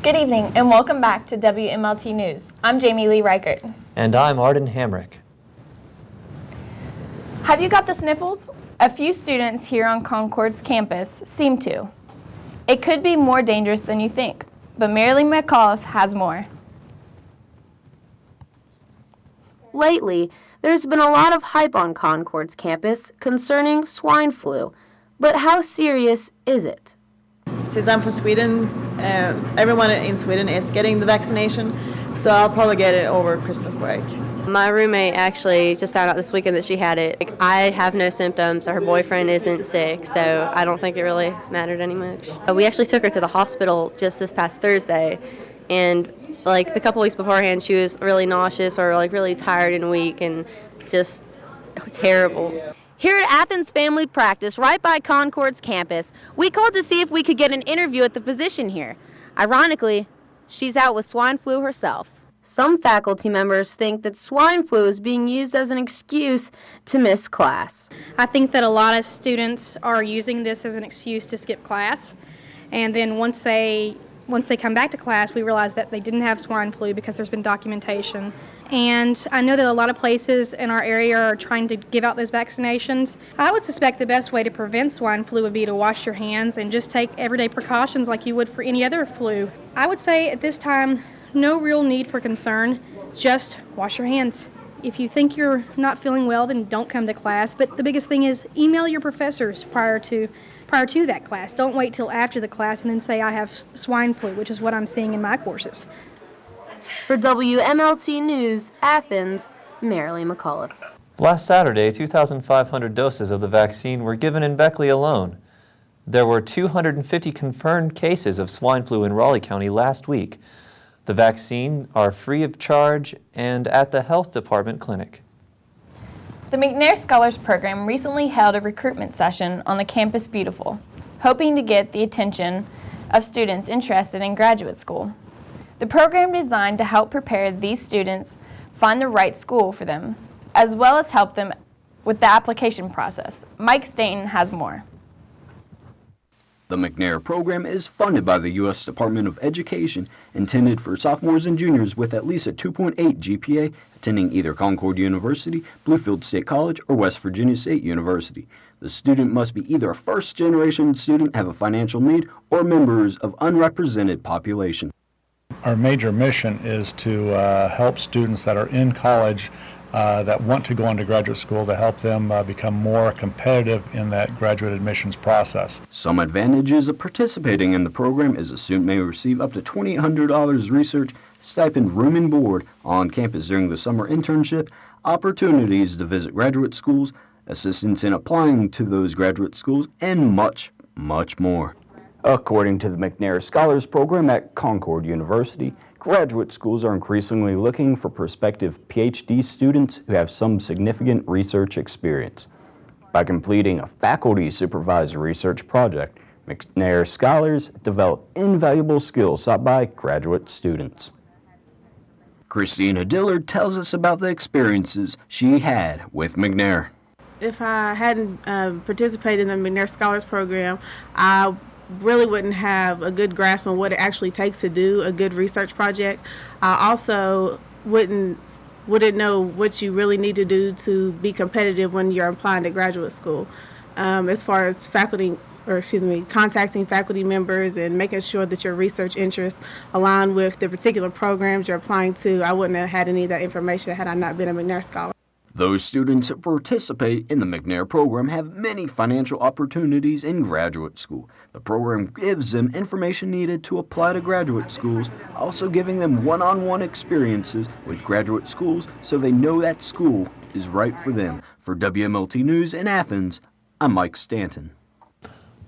Good evening and welcome back to WMLT News. I'm Jamie Lee Reichert. And I'm Arden Hamrick. Have you got the sniffles? A few students here on Concord's campus seem to. It could be more dangerous than you think, but Marilyn McAuliffe has more. Lately, there's been a lot of hype on Concord's campus concerning swine flu, but how serious is it? Since I'm from Sweden, everyone in Sweden is getting the vaccination, so I'll probably get it over Christmas break. My roommate actually just found out this weekend that she had it. I have no symptoms, so her boyfriend isn't sick, so I don't think it really mattered any much. We actually took her to the hospital just this past Thursday, and like the couple weeks beforehand, she was really nauseous or like really tired and weak and just terrible. Here at Athens Family Practice, right by Concord's campus, we called to see if we could get an interview with the physician here. Ironically, she's out with swine flu herself. Some faculty members think that swine flu is being used as an excuse to miss class. I think that a lot of students are using this as an excuse to skip class, and then once they come back to class, we realize that they didn't have swine flu because there's been documentation. And I know that a lot of places in our area are trying to give out those vaccinations. I would suspect the best way to prevent swine flu would be to wash your hands and just take everyday precautions like you would for any other flu. I would say at this time, no real need for concern, just wash your hands. If you think you're not feeling well, then don't come to class. But the biggest thing is email your professors prior to that class. Don't wait till after the class and then say I have swine flu, which is what I'm seeing in my courses. For WMLT News, Athens, Marilyn McAuliffe. Last Saturday, 2,500 doses of the vaccine were given in Beckley alone. There were 250 confirmed cases of swine flu in Raleigh County last week. The vaccine are free of charge and at the health department clinic. The McNair Scholars Program recently held a recruitment session on the Campus Beautiful, hoping to get the attention of students interested in graduate school. The program is designed to help prepare these students find the right school for them, as well as help them with the application process. Mike Staten has more. The McNair program is funded by the U.S. Department of Education, intended for sophomores and juniors with at least a 2.8 GPA attending either Concord University, Bluefield State College, or West Virginia State University. The student must be either a first-generation student, have a financial need, or members of unrepresented population. Our major mission is to help students that are in college that want to go into graduate school, to help them become more competitive in that graduate admissions process. Some advantages of participating in the program is a student may receive up to $2,800 research stipend, room and board on campus during the summer internship, opportunities to visit graduate schools, assistance in applying to those graduate schools, and much, much more. According to the McNair Scholars Program at Concord University, graduate schools are increasingly looking for prospective PhD students who have some significant research experience. By completing a faculty-supervised research project, McNair Scholars develop invaluable skills sought by graduate students. Christina Dillard tells us about the experiences she had with McNair. If I hadn't participated in the McNair Scholars Program, I really wouldn't have a good grasp on what it actually takes to do a good research project. I also wouldn't know what you really need to do to be competitive when you're applying to graduate school. As far as contacting faculty members and making sure that your research interests align with the particular programs you're applying to, I wouldn't have had any of that information had I not been a McNair Scholar. Those students who participate in the McNair program have many financial opportunities in graduate school. The program gives them information needed to apply to graduate schools, also giving them one-on-one experiences with graduate schools so they know that school is right for them. For WMLT News in Athens, I'm Mike Stanton.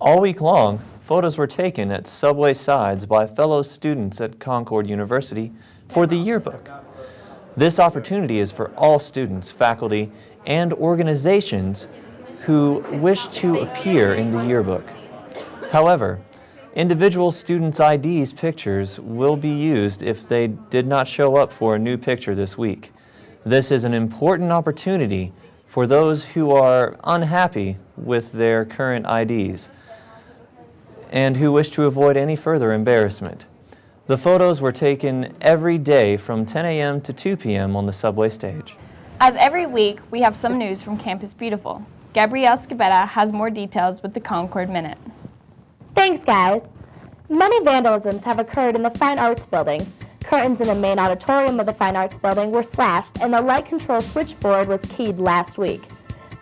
All week long, photos were taken at subway sides by fellow students at Concord University for the yearbook. This opportunity is for all students, faculty, and organizations who wish to appear in the yearbook. However, individual students' IDs pictures will be used if they did not show up for a new picture this week. This is an important opportunity for those who are unhappy with their current IDs and who wish to avoid any further embarrassment. The photos were taken every day from 10 a.m. to 2 p.m. on the subway stage. As every week, we have some news from Campus Beautiful. Gabrielle Scabetta has more details with the Concord Minute. Thanks, guys. Many vandalisms have occurred in the Fine Arts Building. Curtains in the main auditorium of the Fine Arts Building were slashed, and the light control switchboard was keyed last week.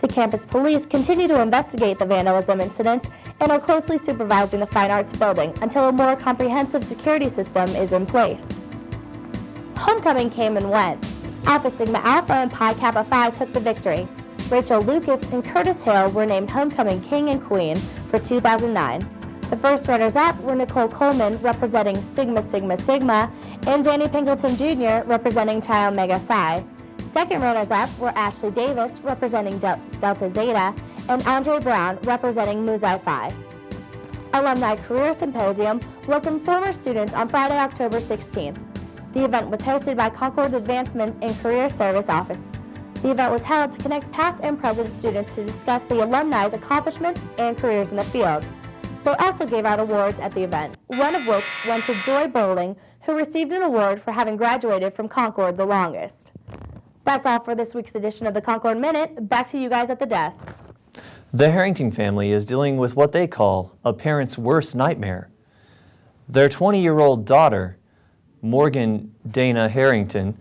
The campus police continue to investigate the vandalism incidents and are closely supervising the Fine Arts Building until a more comprehensive security system is in place. Homecoming came and went. Alpha Sigma Alpha and Pi Kappa Phi took the victory. Rachel Lucas and Curtis Hill were named Homecoming King and Queen for 2009. The first runners-up were Nicole Coleman, representing Sigma Sigma Sigma, and Danny Pinkleton Jr., representing Chi Omega Psi. Second runners-up were Ashley Davis, representing Delta Zeta, and Andre Brown, representing Mu Xi Phi. Alumni Career Symposium welcomed former students on Friday, October 16th. The event was hosted by Concord's Advancement and Career Service Office. The event was held to connect past and present students to discuss the alumni's accomplishments and careers in the field. They also gave out awards at the event, one of which went to Joy Bowling, who received an award for having graduated from Concord the longest. That's all for this week's edition of the Concord Minute. Back to you guys at the desk. The Harrington family is dealing with what they call a parent's worst nightmare. Their 20-year-old daughter, Morgan Dana Harrington,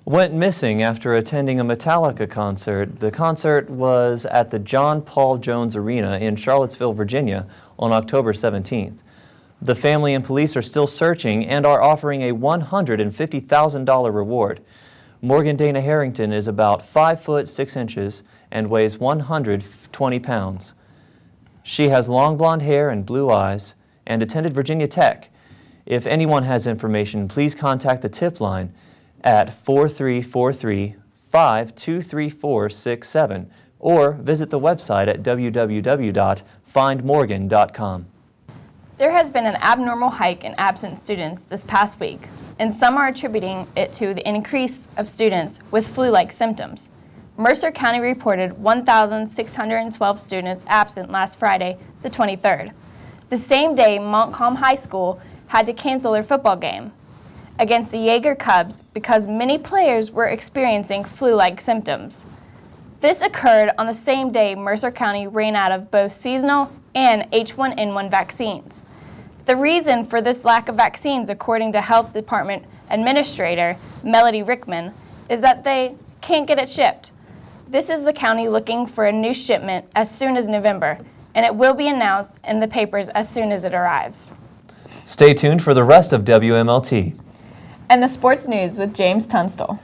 went missing after attending a Metallica concert. The concert was at the John Paul Jones Arena in Charlottesville, Virginia on October 17th. The family and police are still searching and are offering a $150,000 reward. Morgan Dana Harrington is about 5 foot 6 inches and weighs 120 pounds. She has long blonde hair and blue eyes and attended Virginia Tech. If anyone has information, please contact the tip line at 4343-523-467 or visit the website at www.findmorgan.com. There has been an abnormal hike in absent students this past week, and some are attributing it to the increase of students with flu-like symptoms. Mercer County reported 1,612 students absent last Friday, the 23rd. The same day, Montcalm High School had to cancel their football game against the Jaeger Cubs because many players were experiencing flu-like symptoms. This occurred on the same day Mercer County ran out of both seasonal and H1N1 vaccines. The reason for this lack of vaccines, according to Health Department Administrator Melody Rickman, is that they can't get it shipped. This is the county looking for a new shipment as soon as November, and it will be announced in the papers as soon as it arrives. Stay tuned for the rest of WMLT. And the sports news with James Tunstall.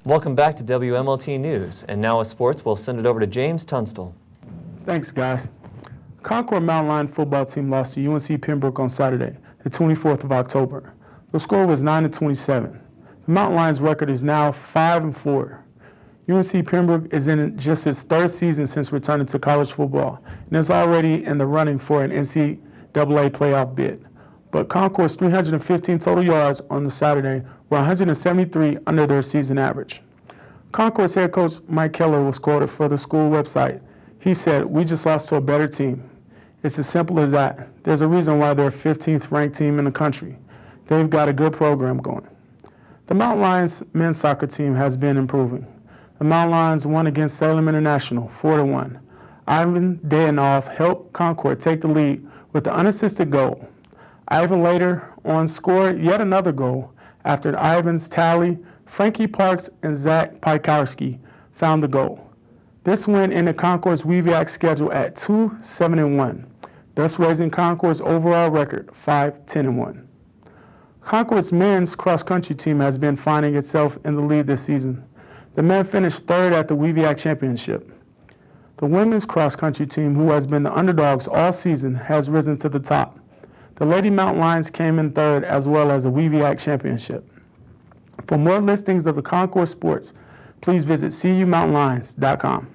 Welcome back to WMLT News, and now with sports, we'll send it over to James Tunstall. Thanks, guys. Concord Mountain Lion football team lost to UNC Pembroke on Saturday, the 24th of October. The score was 9-27. The Mountain Lions' record is now 5-4. UNC Pembroke is in just its third season since returning to college football and is already in the running for an NCAA playoff bid. But Concord's 315 total yards on the Saturday were 173 under their season average. Concord's head coach Mike Keller was quoted for the school website. He said, "We just lost to a better team. It's as simple as that. There's a reason why they're 15th ranked team in the country. They've got a good program going." The Mountain Lions men's soccer team has been improving. The Mountain Lions won against Salem International 4-1. Ivan Dayanoff helped Concord take the lead with the unassisted goal. Ivan later on scored yet another goal. After Ivan's tally, Frankie Parks and Zach Pikarski found the goal. This win ended Concord's WEVIAC schedule at 2-7-1, thus raising Concord's overall record 5-10-1. Concord's men's cross-country team has been finding itself in the lead this season. The men finished third at the WEVIAC championship. The women's cross-country team, who has been the underdogs all season, has risen to the top. The Lady Mountain Lions came in third as well as the WEVIAC championship. For more listings of the Concord sports, please visit cumountainlions.com.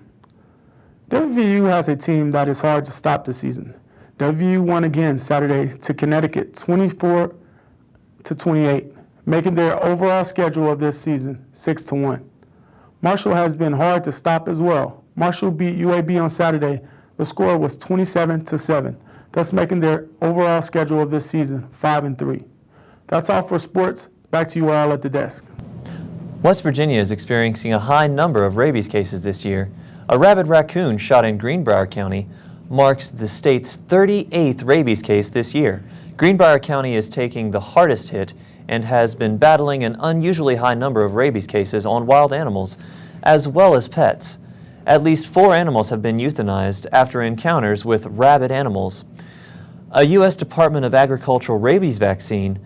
WVU has a team that is hard to stop this season. WVU won again Saturday to Connecticut 24-28, making their overall schedule of this season 6-1. Marshall has been hard to stop as well. Marshall beat UAB on Saturday. The score was 27-7, thus making their overall schedule of this season 5-3. That's all for sports. Back to you all at the desk. West Virginia is experiencing a high number of rabies cases this year. A rabid raccoon shot in Greenbrier County marks the state's 38th rabies case this year. Greenbrier County is taking the hardest hit and has been battling an unusually high number of rabies cases on wild animals as well as pets. At least 4 animals have been euthanized after encounters with rabid animals. A U.S. Department of Agriculture rabies vaccine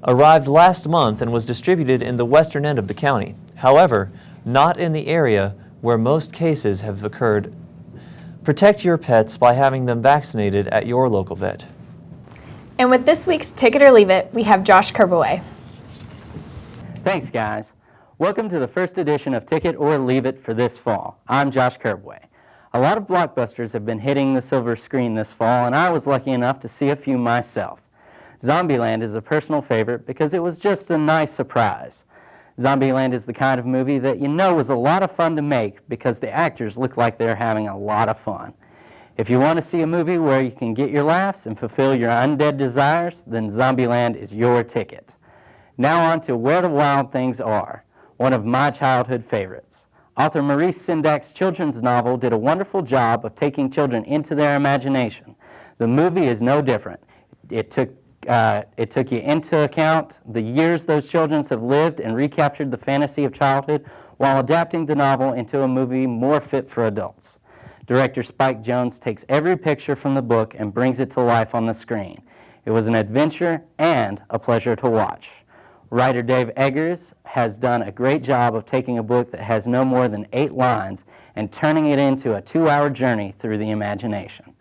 arrived last month and was distributed in the western end of the county. However, not in the area where most cases have occurred. Protect your pets by having them vaccinated at your local vet. And with this week's Ticket or Leave It, we have Josh Kerbaway. Thanks, guys. Welcome to the first edition of Ticket or Leave It for this fall. I'm Josh Kerbaway. A lot of blockbusters have been hitting the silver screen this fall, and I was lucky enough to see a few myself. Zombieland is a personal favorite because it was just a nice surprise. Zombieland is the kind of movie that you know was a lot of fun to make because the actors look like they're having a lot of fun. If you want to see a movie where you can get your laughs and fulfill your undead desires, then Zombieland is your ticket. Now on to Where the Wild Things Are, one of my childhood favorites. Author Maurice Sendak's children's novel did a wonderful job of taking children into their imagination. The movie is no different. It took you into account the years those children have lived and recaptured the fantasy of childhood while adapting the novel into a movie more fit for adults. Director Spike Jonze takes every picture from the book and brings it to life on the screen. It was an adventure and a pleasure to watch. Writer Dave Eggers has done a great job of taking a book that has no more than 8 lines and turning it into a 2-hour journey through the imagination.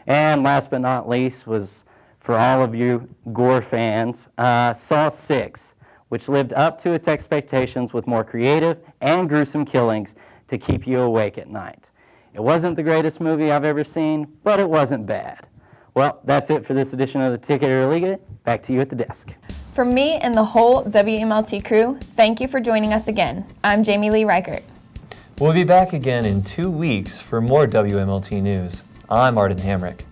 And last but not least was, for all of you gore fans, Saw 6, which lived up to its expectations with more creative and gruesome killings to keep you awake at night. It wasn't the greatest movie I've ever seen, but it wasn't bad. Well, that's it for this edition of the Ticket or Leave It. Back to you at the desk. From me and the whole WMLT crew, thank you for joining us again. I'm Jamie Lee Reichert. We'll be back again in 2 weeks for more WMLT news. I'm Arden Hamrick.